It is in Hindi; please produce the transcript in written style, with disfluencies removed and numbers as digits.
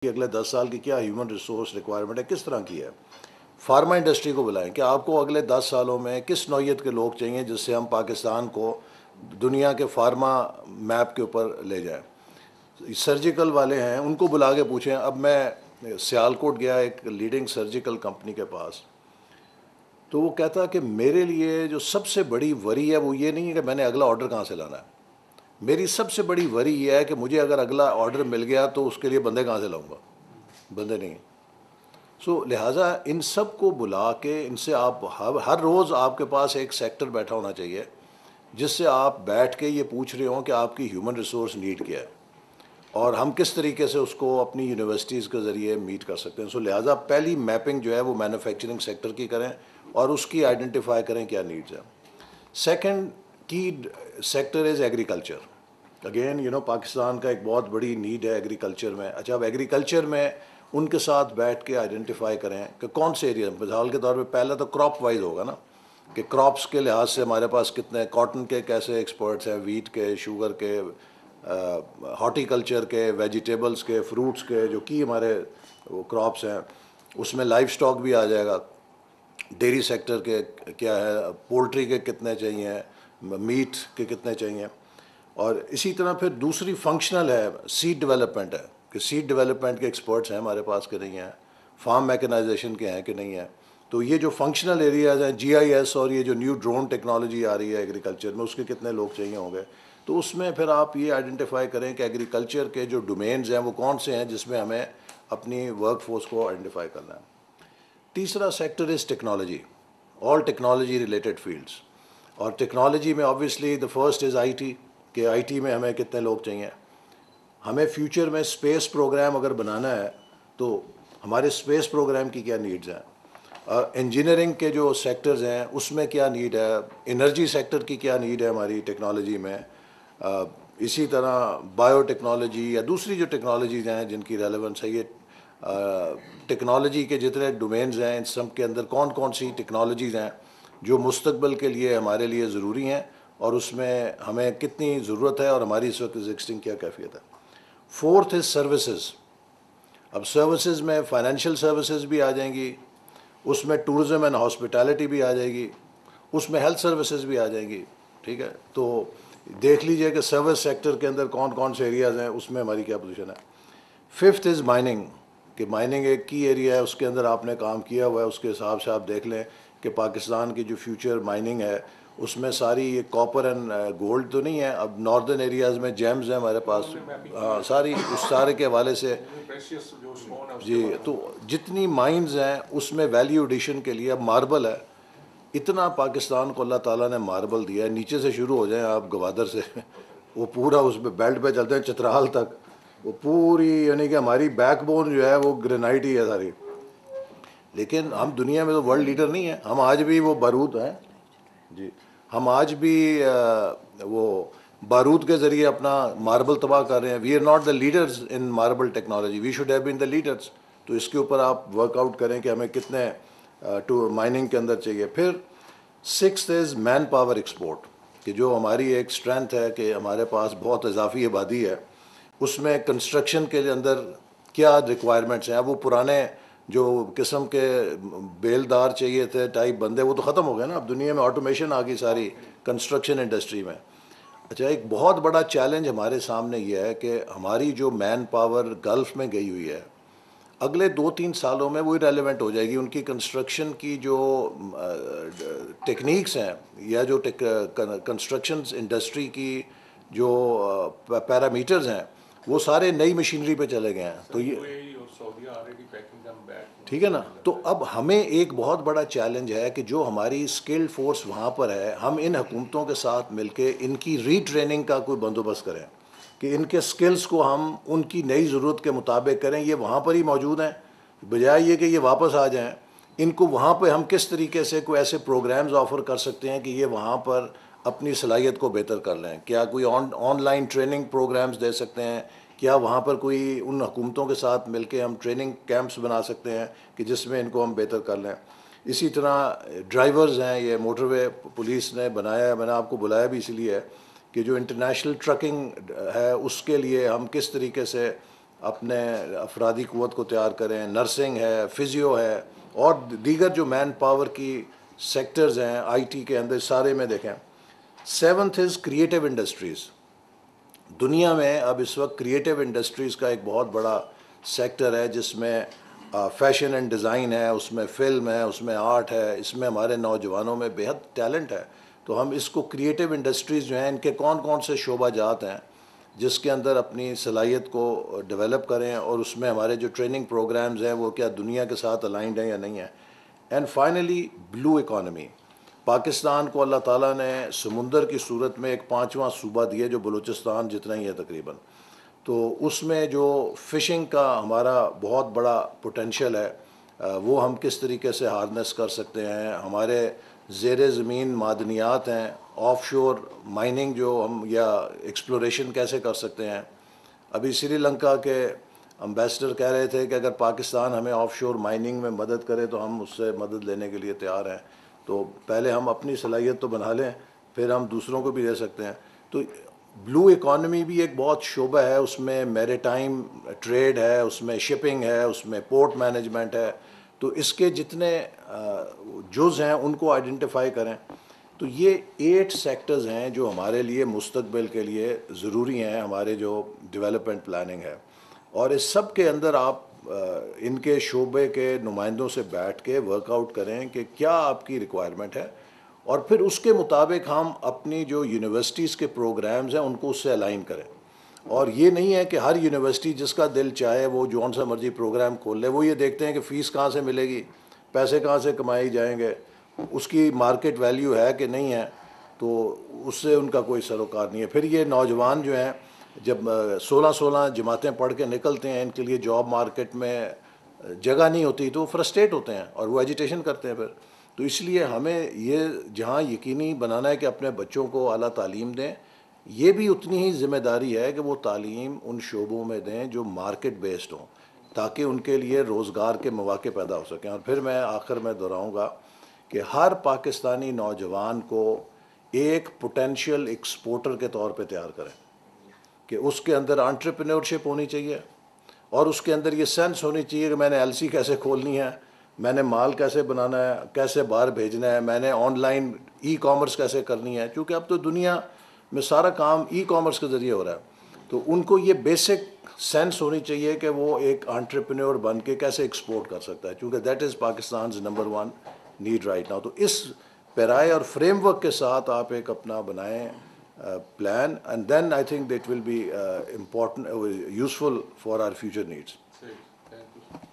कि अगले 10 साल की क्या ह्यूमन रिसोर्स रिक्वायरमेंट है, किस तरह की है। फार्मा इंडस्ट्री को बुलाएं कि आपको अगले 10 सालों में किस नौइयत के लोग चाहिए जिससे हम पाकिस्तान को दुनिया के फार्मा मैप के ऊपर ले जाएं। सर्जिकल वाले हैं उनको बुला के पूछें। अब मैं सियालकोट गया एक लीडिंग सर्जिकल कंपनी के पास, तो वो कहता कि मेरे लिए जो सबसे बड़ी वरी है वो ये नहीं है कि मैंने अगला ऑर्डर कहाँ से लाना है, मेरी सबसे बड़ी वरी ये है कि मुझे अगर अगला ऑर्डर मिल गया तो उसके लिए बंदे कहाँ से लाऊंगा, बंदे नहीं। लिहाजा इन सब को बुला के इनसे आप हर रोज़ आपके पास एक सेक्टर बैठा होना चाहिए जिससे आप बैठ के ये पूछ रहे हो कि आपकी ह्यूमन रिसोर्स नीड क्या है और हम किस तरीके से उसको अपनी यूनिवर्सिटीज़ के ज़रिए मीट कर सकते हैं। लिहाजा पहली मैपिंग जो है वो मैन्युफैक्चरिंग सेक्टर की करें और उसकी आइडेंटिफाई करें क्या नीड्स हैं। सेकेंड की sector is agriculture. Again Pakistan का एक बहुत बड़ी नीड है एग्रीकल्चर में। अच्छा, अब एग्रीकल्चर में उनके साथ बैठ के आइडेंटिफाई करें कि कौन से एरिया, मिसाल के तौर पे पहले तो क्रॉप वाइज होगा ना कि क्रॉप्स के लिहाज से हमारे पास कितने कॉटन के कैसे एक्सपर्ट्स हैं, वीट के, शुगर के, हॉर्टिकल्चर के, वेजिटेबल्स के, फ्रूट्स के, जो कि हमारे वो क्रॉप्स हैं। उसमें लाइफ स्टॉक भी आ जाएगा, डेयरी सेक्टर के क्या है, पोल्ट्री के कितने चाहिए, मीट के कितने चाहिए। और इसी तरह फिर दूसरी फंक्शनल है, सीड डेवलपमेंट है कि सीड डेवलपमेंट के एक्सपर्ट्स हैं हमारे पास कि नहीं हैं, फार्म मैकेनाइजेशन के हैं कि नहीं है। तो ये जो फंक्शनल एरियाज़ हैं, जीआईएस और ये जो न्यू ड्रोन टेक्नोलॉजी आ रही है एग्रीकल्चर में, उसके कितने लोग चाहिए होंगे। तो उसमें फिर आप ये आइडेंटिफाई करें कि एग्रीकल्चर के जो डोमेन्स हैं वो कौन से हैं जिसमें हमें अपनी वर्क फोर्स को आइडेंटिफाई करना है। तीसरा sector is technology, all technology related fields. और टेक्नोलॉजी में obviously the first is IT, कि आईटी में हमें कितने लोग चाहिए। हमें फ्यूचर में स्पेस प्रोग्राम अगर बनाना है तो हमारे स्पेस प्रोग्राम की क्या नीड्स हैं, इंजीनियरिंग के जो सेक्टर्स हैं उसमें क्या नीड है, एनर्जी सेक्टर की क्या नीड है हमारी टेक्नोलॉजी में, इसी तरह बायोटेक्नोलॉजी या दूसरी जो टेक्नोलॉजीज़ हैं जिनकी रेलेवेंस है। ये टेक्नोलॉजी के जितने डोमेन्स हैं इन सब के अंदर कौन कौन सी टेक्नोलॉजीज़ हैं जो मुस्तकबिल के लिए हमारे लिए ज़रूरी हैं और उसमें हमें कितनी ज़रूरत है और हमारी इस वक्त एग्जिस्टिंग क्या कैफियत है। Fourth is services. अब सर्विसेज में फाइनेंशियल सर्विसेज भी आ जाएंगी, उसमें टूरिज़म एंड हॉस्पिटैलिटी भी आ जाएगी, उसमें हेल्थ सर्विसेज भी आ जाएंगी। ठीक है, तो देख लीजिए कि सर्विस सेक्टर के अंदर कौन कौन से एरियाज़ हैं, उसमें हमारी क्या पोजीशन है। फिफ्थ इज़ माइनिंग, कि माइनिंग एक की एरिया है, उसके अंदर आपने काम किया हुआ है, उसके हिसाब से आप देख लें कि पाकिस्तान की जो फ्यूचर माइनिंग है उसमें सारी ये कॉपर एंड गोल्ड तो नहीं है। अब नॉर्दर्न एरियाज़ में जेम्स हैं हमारे पास, सारी उस सारे के हवाले से जी। तो जितनी माइंस हैं उसमें वैल्यू एडिशन के लिए, अब मार्बल है, इतना पाकिस्तान को अल्लाह ताला ने मार्बल दिया है। नीचे से शुरू हो जाएं आप गवादर से वो पूरा उस पर बेल्ट पे चलते हैं चित्राल तक, वो पूरी यानी कि हमारी बैकबोन जो है वो ग्रेनाइट ही है सारी। लेकिन हम दुनिया में तो वर्ल्ड लीडर नहीं है, हम आज भी वो बारूद हैं जी, हम आज भी वो बारूद के ज़रिए अपना मार्बल तबाह कर रहे हैं। We are not the leaders in marble technology, we should have been the leaders. तो इसके ऊपर आप वर्कआउट करें कि हमें कितने टू माइनिंग के अंदर चाहिए। फिर sixth is man power export, कि जो हमारी एक स्ट्रेंथ है कि हमारे पास बहुत इजाफी आबादी है, उसमें कंस्ट्रक्शन के अंदर क्या रिक्वायरमेंट्स हैं। वो पुराने जो किस्म के बेलदार चाहिए थे टाइप बंदे, वो तो ख़त्म हो गए ना। अब दुनिया में ऑटोमेशन आ गई सारी कंस्ट्रक्शन इंडस्ट्री में। अच्छा, एक बहुत बड़ा चैलेंज हमारे सामने ये है कि हमारी जो मैन पावर गल्फ़ में गई हुई है, अगले 2-3 सालों में वो रेलेवेंट हो जाएगी। उनकी कंस्ट्रक्शन की जो टेक्निक्स हैं या जो कंस्ट्रक्शन इंडस्ट्री की जो पैरामीटर्स हैं वो सारे नई मशीनरी पे चले गए हैं। तो ये ठीक है ना। तो अब हमें एक बहुत बड़ा चैलेंज है कि जो हमारी स्किल्ड फोर्स वहाँ पर है, हम इन हुकूमतों के साथ मिलके इनकी रीट्रेनिंग का कोई बंदोबस्त करें कि इनके स्किल्स को हम उनकी नई ज़रूरत के मुताबिक करें। ये वहाँ पर ही मौजूद हैं, बजाय ये कि ये वापस आ जाएं। इनको वहाँ पर हम किस तरीके से कोई ऐसे प्रोग्राम्स ऑफ़र कर सकते हैं कि ये वहाँ पर अपनी सलाहियत को बेहतर कर लें। क्या कोई ऑनलाइन ट्रेनिंग प्रोग्राम्स दे सकते हैं, क्या वहाँ पर कोई उन हुकूमतों के साथ मिलके हम ट्रेनिंग कैंप्स बना सकते हैं कि जिसमें इनको हम बेहतर कर लें। इसी तरह ड्राइवर्स हैं, ये मोटरवे पुलिस ने बनाया है, मैंने आपको बुलाया भी इसलिए है कि जो इंटरनेशनल ट्रकिंग है उसके लिए हम किस तरीके से अपने अफरादी क़ुव्वत को तैयार करें, नर्सिंग है, फिजियो है और दीगर जो मैन पावर की सेक्टर्स हैं आईटी के अंदर सारे में देखें। Seventh is creative industries. दुनिया में अब इस वक्त क्रिएटिव इंडस्ट्रीज़ का एक बहुत बड़ा सेक्टर है जिसमें फैशन एंड डिज़ाइन है, उसमें फ़िल्म है, उसमें आर्ट है, इसमें हमारे नौजवानों में बेहद टैलेंट है। तो हम इसको क्रिएटिव इंडस्ट्रीज़ जो हैं इनके कौन कौन से शोबा जात हैं जिसके अंदर अपनी सलाहियत को डेवलप करें और उसमें हमारे जो ट्रेनिंग प्रोग्राम्स हैं वो क्या दुनिया के साथ अलाइंड हैं या नहीं है। And finally blue economy. Pakistan को अल्लाह ताला ने समुंदर की सूरत में एक 5वां सूबा दिया जो बलूचिस्तान जितना ही है तकरीबन। तो उसमें जो फ़िशिंग का हमारा बहुत बड़ा पोटेंशियल है वो हम किस तरीके से हार्नेस कर सकते हैं। हमारे ज़ेर ज़मीन मादनियात हैं, ऑफशोर माइनिंग जो हम या एक्सप्लोरेशन कैसे कर सकते हैं। अभी श्रीलंका के अम्बेसडर कह रहे थे कि अगर पाकिस्तान हमें ऑफशोर माइनिंग में मदद करे तो हम उससे मदद लेने के लिए तैयार हैं। तो पहले हम अपनी सलाहियत तो बना लें, फिर हम दूसरों को भी दे सकते हैं। तो ब्लू इकॉनमी भी एक बहुत शोबा है, उसमें मैरीटाइम ट्रेड है, उसमें शिपिंग है, उसमें पोर्ट मैनेजमेंट है। तो इसके जितने जुज़ हैं उनको आइडेंटिफाई करें। तो ये 8 सेक्टर्स हैं जो हमारे लिए मुस्तकबिल के लिए ज़रूरी हैं, हमारे जो डेवलपमेंट प्लानिंग है। और इस सब के अंदर आप इनके शोबे के नुमाइंदों से बैठ के वर्कआउट करें कि क्या आपकी रिक्वायरमेंट है और फिर उसके मुताबिक हम अपनी जो यूनिवर्सिटीज़ के प्रोग्राम्स हैं उनको उससे अलाइन करें। और ये नहीं है कि हर यूनिवर्सिटी जिसका दिल चाहे वो जौन सा मर्जी प्रोग्राम खोल ले। वो ये देखते हैं कि फ़ीस कहाँ से मिलेगी, पैसे कहाँ से कमाए जाएंगे, उसकी मार्केट वैल्यू है कि नहीं है, तो उससे उनका कोई सरोकार नहीं है। फिर ये नौजवान जो हैं जब 16-16 जमातें पढ़ के निकलते हैं, इनके लिए जॉब मार्केट में जगह नहीं होती तो वो फ्रस्ट्रेट होते हैं और वो एजिटेशन करते हैं फिर। तो इसलिए हमें ये जहाँ यकीनी बनाना है कि अपने बच्चों को आला तालीम दें, ये भी उतनी ही ज़िम्मेदारी है कि वो तालीम उन शोबों में दें जो मार्केट बेस्ड हों ताकि उनके लिए रोज़गार के मौके पैदा हो सकें। और फिर मैं आखिर में दोहराऊँगा कि हर पाकिस्तानी नौजवान को एक पोटेंशियल एक्सपोर्टर के तौर पे तैयार करें कि उसके अंदर एंटरप्रेन्योरशिप होनी चाहिए और उसके अंदर ये सेंस होनी चाहिए कि मैंने एलसी कैसे खोलनी है, मैंने माल कैसे बनाना है, कैसे बाहर भेजना है, मैंने ऑनलाइन ई कॉमर्स कैसे करनी है। क्योंकि अब तो दुनिया में सारा काम ई कॉमर्स के ज़रिए हो रहा है। तो उनको ये बेसिक सेंस होनी चाहिए कि वो एक एंटरप्रेन्योर बन के कैसे एक्सपोर्ट कर सकता है, क्योंकि that is Pakistan number 1 need right now. तो इस पैराए और फ्रेमवर्क के साथ आप एक अपना बनाएं plan, and then I think that will be important, useful for our future needs. Thank you.